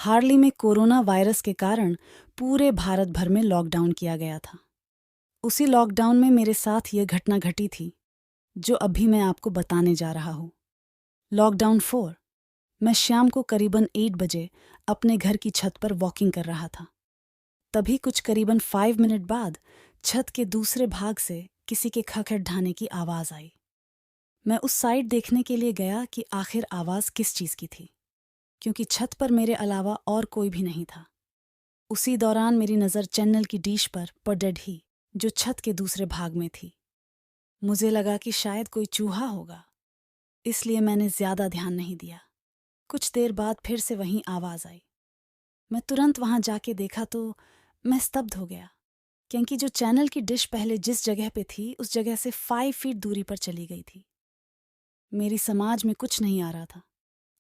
हाल ही में corona virus के कारण पूरे भारत भर में लॉकडाउन किया गया था। उसी लॉकडाउन में मेरे साथ ये घटना घटी थी जो अभी मैं आपको बताने जा रहा हूँ। लॉकडाउन 4। मैं शाम को करीबन 8 बजे अपने घर की छत पर वॉकिंग कर रहा था। तभी कुछ करीबन 5 मिनट बाद छत के दूसरे भाग से किसी के खड़खड़ाने की आवाज़ आई। मैं उस साइड देखने के लिए गया कि आखिर आवाज़ किस चीज़ की थी, क्योंकि छत पर मेरे अलावा और कोई भी नहीं था। उसी दौरान मेरी नज़र चैनल की डिश पर पड़ी जो छत के दूसरे भाग में थी। मुझे लगा कि शायद कोई चूहा होगा, इसलिए मैंने ज़्यादा ध्यान नहीं दिया। कुछ देर बाद फिर से वहीं आवाज़ आई। मैं तुरंत वहां जाके देखा तो मैं स्तब्ध हो गया, क्योंकि जो चैनल की डिश पहले जिस जगह पे थी उस जगह से 5 फीट दूरी पर चली गई थी। मेरी समझ में कुछ नहीं आ रहा था,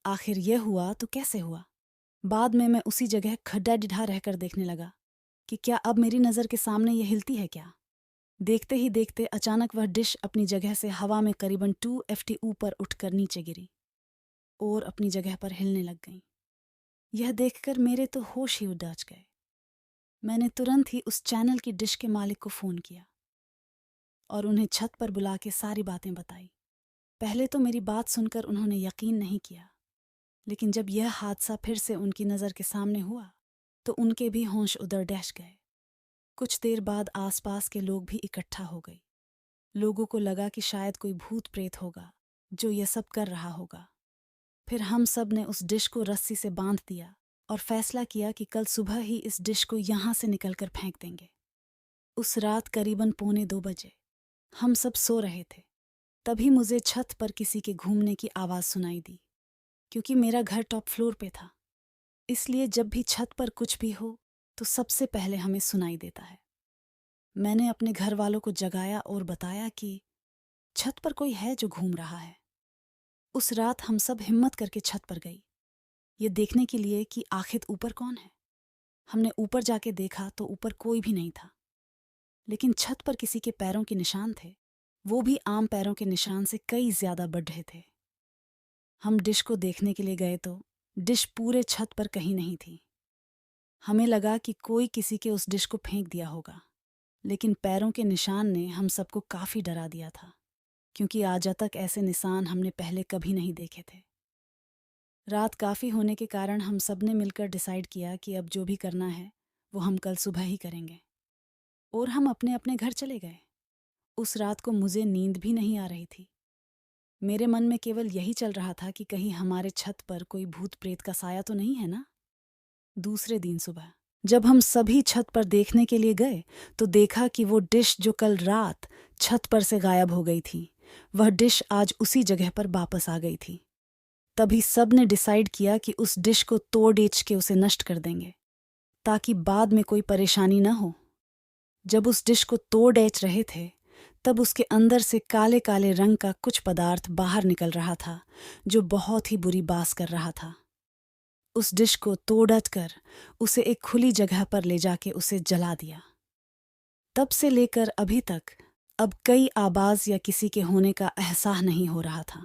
आखिर यह हुआ तो कैसे हुआ। बाद में मैं उसी जगह खड्डा डिढा रहकर देखने लगा कि क्या अब मेरी नज़र के सामने यह हिलती है क्या। देखते ही देखते अचानक वह डिश अपनी जगह से हवा में करीबन 2 FT ऊपर उठकर नीचे गिरी और अपनी जगह पर हिलने लग गई। यह देखकर मेरे तो होश ही उड़ गए। मैंने तुरंत ही उस चैनल की डिश के मालिक को फ़ोन किया और उन्हें छत पर बुला के सारी बातें बताई। पहले तो मेरी बात सुनकर उन्होंने यकीन नहीं किया, लेकिन जब यह हादसा फिर से उनकी नज़र के सामने हुआ तो उनके भी होश उधर डैश गए। कुछ देर बाद आसपास के लोग भी इकट्ठा हो गए। लोगों को लगा कि शायद कोई भूत प्रेत होगा जो यह सब कर रहा होगा। फिर हम सब ने उस डिश को रस्सी से बांध दिया और फैसला किया कि कल सुबह ही इस डिश को यहाँ से निकलकर फेंक देंगे। उस रात करीबन 1:45 बजे हम सब सो रहे थे। तभी मुझे छत पर किसी के घूमने की आवाज़ सुनाई दी। क्योंकि मेरा घर टॉप फ्लोर पे था, इसलिए जब भी छत पर कुछ भी हो तो सबसे पहले हमें सुनाई देता है। मैंने अपने घर वालों को जगाया और बताया कि छत पर कोई है जो घूम रहा है। उस रात हम सब हिम्मत करके छत पर गई, ये देखने के लिए कि आखिर ऊपर कौन है। हमने ऊपर जाके देखा तो ऊपर कोई भी नहीं था, लेकिन छत पर किसी के पैरों के निशान थे, वो भी आम पैरों के निशान से कई ज़्यादा बढ़ रहे थे। हम डिश को देखने के लिए गए तो डिश पूरे छत पर कहीं नहीं थी। हमें लगा कि कोई किसी के उस डिश को फेंक दिया होगा, लेकिन पैरों के निशान ने हम सबको काफ़ी डरा दिया था, क्योंकि आज तक ऐसे निशान हमने पहले कभी नहीं देखे थे। रात काफ़ी होने के कारण हम सब ने मिलकर डिसाइड किया कि अब जो भी करना है वो हम कल सुबह ही करेंगे, और हम अपने अपने घर चले गए। उस रात को मुझे नींद भी नहीं आ रही थी। मेरे मन में केवल यही चल रहा था कि कहीं हमारे छत पर कोई भूत प्रेत का साया तो नहीं है ना। दूसरे दिन सुबह जब हम सभी छत पर देखने के लिए गए तो देखा कि वो डिश जो कल रात छत पर से गायब हो गई थी, वह डिश आज उसी जगह पर वापस आ गई थी। तभी सब ने डिसाइड किया कि उस डिश को तोड़-बेच के उसे नष्ट कर देंगे, ताकि बाद में कोई परेशानी न हो। जब उस डिश को तोड़-बेच रहे थे तब उसके अंदर से काले काले रंग का कुछ पदार्थ बाहर निकल रहा था, जो बहुत ही बुरी बास कर रहा था। उस डिश को तोड़ कर उसे एक खुली जगह पर ले जाके उसे जला दिया। तब से लेकर अभी तक अब कई आवाज़ या किसी के होने का एहसास नहीं हो रहा था।